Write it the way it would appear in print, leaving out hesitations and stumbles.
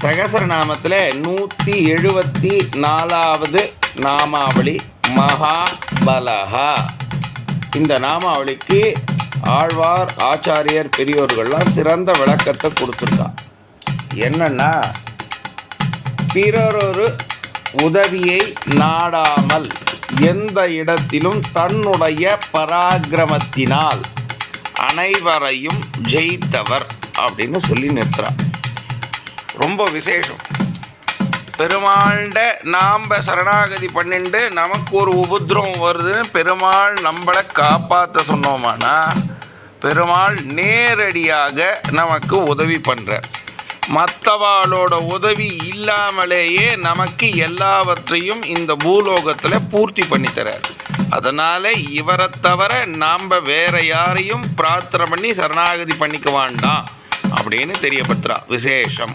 சகசரநாமத்தில் 174வது நாமாவளி மகாபலஹா. இந்த நாமாவளிக்கு ஆழ்வார் ஆச்சாரியர் பெரியோர்கள்லாம் சிறந்த விளக்கத்தை கொடுத்துருக்கா. என்னன்னா, பிறரொரு உதவியை நாடாமல் எந்த இடத்திலும் தன்னுடைய பராக்கிரமத்தினால் அனைவரையும் ஜெயித்தவர் அப்படின்னு சொல்லி நிறுத்துறார். ரொம்ப விசேஷம். பெருமாள்கிட்ட நாம் சரணாகதி பண்ணிட்டு நமக்கு ஒரு உபத்திரவம் வருதுன்னு பெருமாள் நம்மளை காப்பாற்ற சொன்னோமானா பெருமாள் நேரடியாக நமக்கு உதவி பண்ணுறார். மற்றவாளோட உதவி இல்லாமலேயே நமக்கு எல்லாவற்றையும் இந்த பூலோகத்தில் பூர்த்தி பண்ணித்தரார். அதனால் இவரை தவிர நாம் வேற யாரையும் பிரார்த்தனை பண்ணி சரணாகதி பண்ணிக்க வேண்டாம் அப்படின்னு தெரியப்படுத்துகிறா. விசேஷம்.